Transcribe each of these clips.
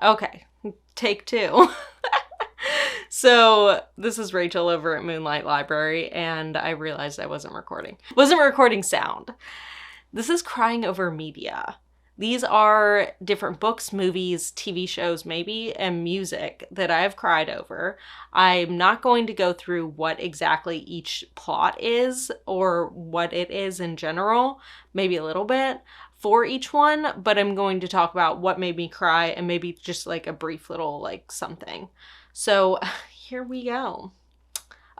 Okay, take two. So this is Rachel over at Moonlight Library, and I realized I wasn't recording sound. This is Crying Over Media. These are different books, movies, TV shows maybe, and music that I have cried over. I'm not going to go through what exactly each plot is or what it is in general, maybe a little bit for each one, but I'm going to talk about what made me cry and maybe just like a brief little like something. So here we go.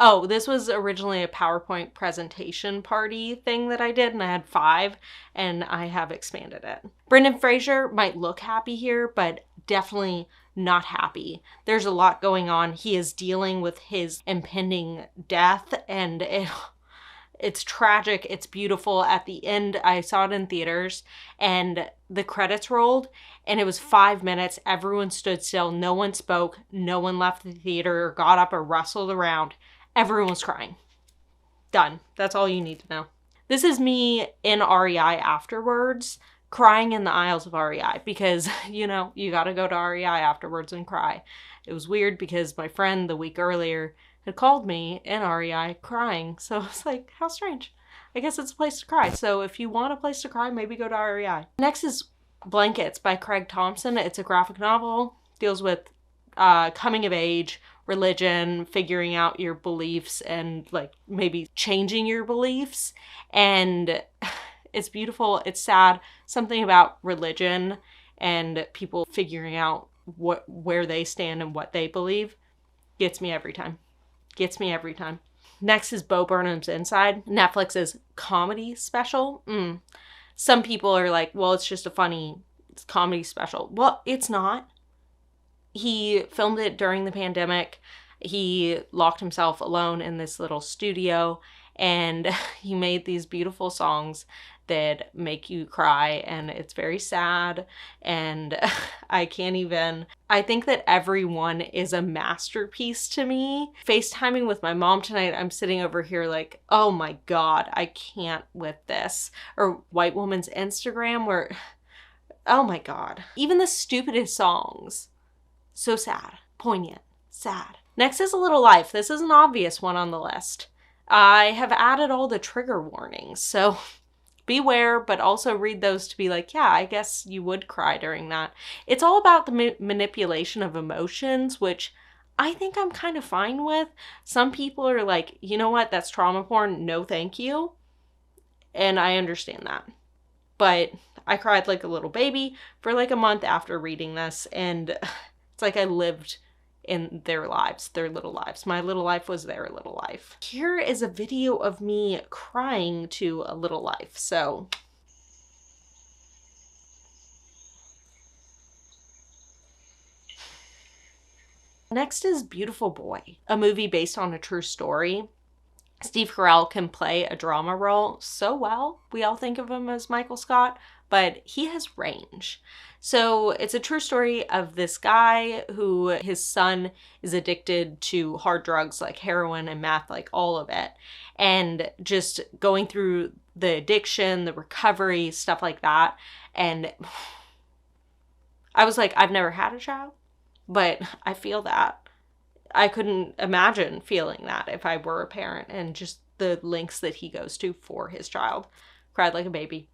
Oh, this was originally a PowerPoint presentation party thing that I did, and I had 5, and I have expanded it. Brendan Fraser might look happy here, but definitely not happy. There's a lot going on. He is dealing with his impending death, and it's tragic. It's beautiful. At the end, I saw it in theaters, and the credits rolled, and it was 5 minutes. Everyone stood still. No one spoke. No one left the theater or got up or rustled around. Everyone was crying. Done. That's all you need to know. This is me in REI afterwards, crying in the aisles of REI because, you know, you gotta go to REI afterwards and cry. It was weird because my friend the week earlier had called me in REI crying. So I was like, how strange. I guess it's a place to cry. So if you want a place to cry, maybe go to REI. Next is Blankets by Craig Thompson. It's a graphic novel. Deals with coming of age, religion, figuring out your beliefs, and like maybe changing your beliefs. And it's beautiful. It's sad. Something about religion and people figuring out where they stand and what they believe gets me every time. Gets me every time. Next is Bo Burnham's Inside, Netflix's comedy special. Some people are like, well, it's just a funny comedy special. Well, it's not. He filmed it during the pandemic. He locked himself alone in this little studio, and he made these beautiful songs that make you cry, and it's very sad, and I think that everyone is a masterpiece to me. FaceTiming with my mom tonight, I'm sitting over here like, oh my God, I can't with this. Or White Woman's Instagram where, oh my God. Even the stupidest songs. So sad. Poignant. Sad. Next is A Little Life. This is an obvious one on the list. I have added all the trigger warnings, so beware, but also read those to be like, yeah, I guess you would cry during that. It's all about the manipulation of emotions, which I think I'm kind of fine with. Some people are like, you know what, that's trauma porn, no thank you. And I understand that. But I cried like a little baby for like a month after reading this, and it's like I lived in their lives, their little lives. My little life was their little life. Here is a video of me crying to A Little Life. So next is Beautiful Boy, a movie based on a true story. Steve Carell can play a drama role so well. We all think of him as Michael Scott, but he has range. So it's a true story of this guy who his son is addicted to hard drugs like heroin and meth, like all of it. And just going through the addiction, the recovery, stuff like that. And I was like, I've never had a child, but I feel that. I couldn't imagine feeling that if I were a parent, and just the lengths that he goes to for his child. Cried like a baby.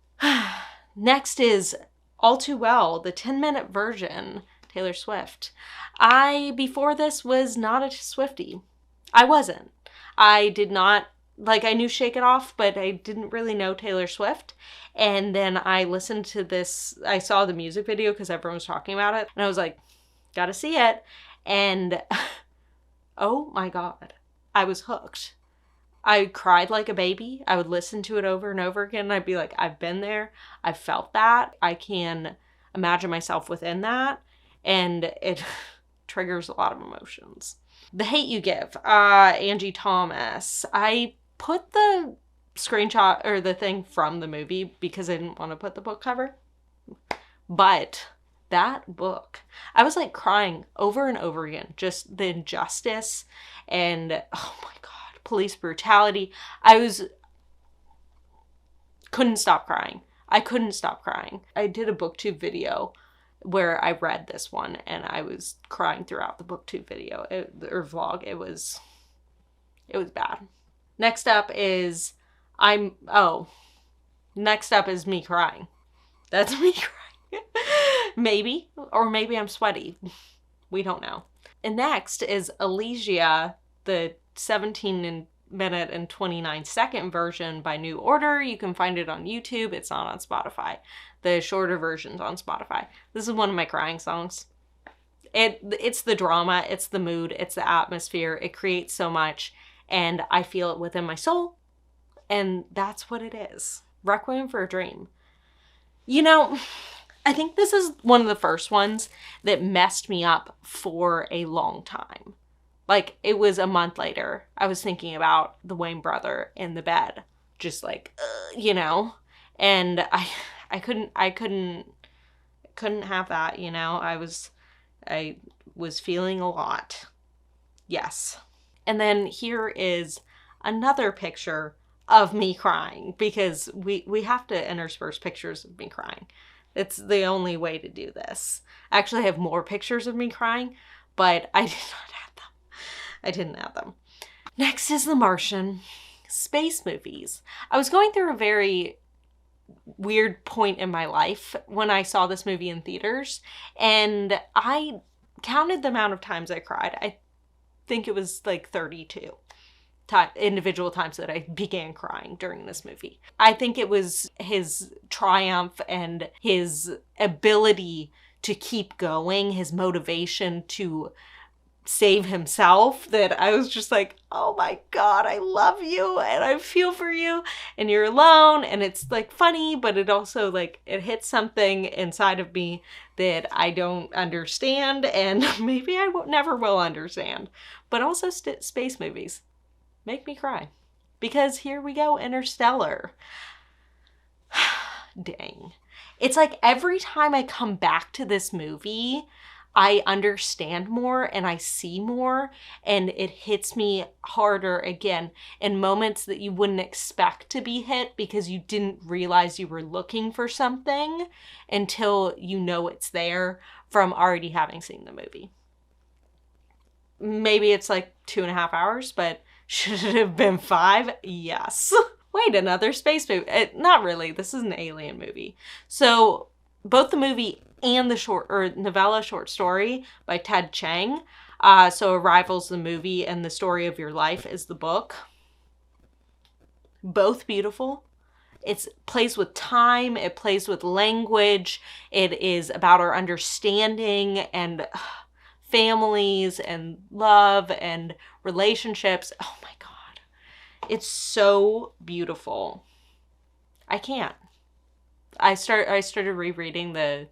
Next is All Too Well, the 10-minute version, Taylor Swift. Before this, was not a Swiftie. I wasn't. I did not, I knew Shake It Off, but I didn't really know Taylor Swift. And then I listened to this, I saw the music video because everyone was talking about it, and I was like, gotta see it. And oh my God, I was hooked. I cried like a baby. I would listen to it over and over again, and I'd be like, I've been there. I've felt that. I can imagine myself within that. And it triggers a lot of emotions. The Hate U Give, Angie Thomas. I put the screenshot or the thing from the movie because I didn't want to put the book cover. But that book, I was like crying over and over again. Just the injustice and, oh my God, police brutality. Couldn't stop crying. I couldn't stop crying. I did a booktube video where I read this one and I was crying throughout the booktube video or vlog. It was bad. Next up is next up is me crying. That's me crying. Maybe, or maybe I'm sweaty. We don't know. And next is Elysia, the 17-minute and 29-second version by New Order. You can find it on YouTube. It's not on Spotify. The shorter version's on Spotify. This is one of my crying songs. It's the drama, it's the mood, it's the atmosphere. It creates so much, and I feel it within my soul, and that's what it is. Requiem for a Dream. You know, I think this is one of the first ones that messed me up for a long time. Like, it was a month later, I was thinking about the Wayne brother in the bed, just like, you know, and I couldn't have that, you know. I was feeling a lot. Yes. And then here is another picture of me crying, because we have to intersperse pictures of me crying. It's the only way to do this. I actually have more pictures of me crying, but I did not have them. I didn't have them. Next is The Martian. Space movies. I was going through a very weird point in my life when I saw this movie in theaters, and I counted the amount of times I cried. I think it was like 32 individual times that I began crying during this movie. I think it was his triumph and his ability to keep going, his motivation to save himself, that I was just like, oh my God, I love you and I feel for you, and you're alone. And it's like funny, but it also like, it hits something inside of me that I don't understand, and maybe I never will understand. But also space movies make me cry, because here we go, Interstellar. Dang. It's like every time I come back to this movie, I understand more and I see more, and it hits me harder again in moments that you wouldn't expect to be hit, because you didn't realize you were looking for something until you know it's there from already having seen the movie. Maybe it's like 2.5 hours, but should it have been 5? Yes. Wait, another space movie? Not really. This is an alien movie. So both the movie and the novella short story by Ted Chiang. So Arrival's the movie and The Story of Your Life is the book. Both beautiful. It plays with time. It plays with language. It is about our understanding and families and love and relationships. Oh my God. It's so beautiful. I can't. I started rereading the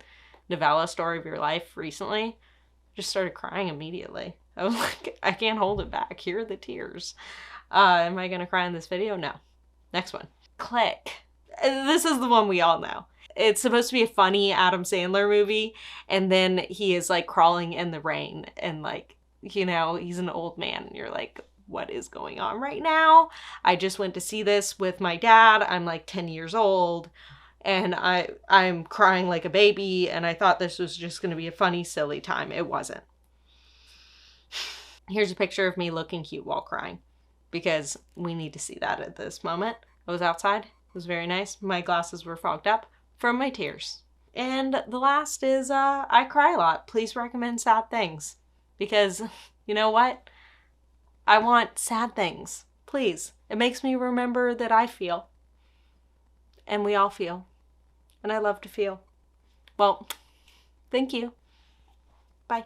novella Story of Your Life recently. Just started crying immediately. I was like, I can't hold it back. Here are the tears. Am I gonna cry in this video? No. Next one. Click. This is the one we all know. It's supposed to be a funny Adam Sandler movie, and then he is like crawling in the rain, and like, you know, he's an old man, and you're like, what is going on right now? I just went to see this with my dad. I'm like 10 years old, and I'm crying like a baby, and I thought this was just going to be a funny, silly time. It wasn't. Here's a picture of me looking cute while crying, because we need to see that at this moment. I was outside. It was very nice. My glasses were fogged up from my tears. And the last is I cry a lot. Please recommend sad things, because you know what? I want sad things. Please. It makes me remember that I feel. And we all feel. And I love to feel. Well, thank you. Bye.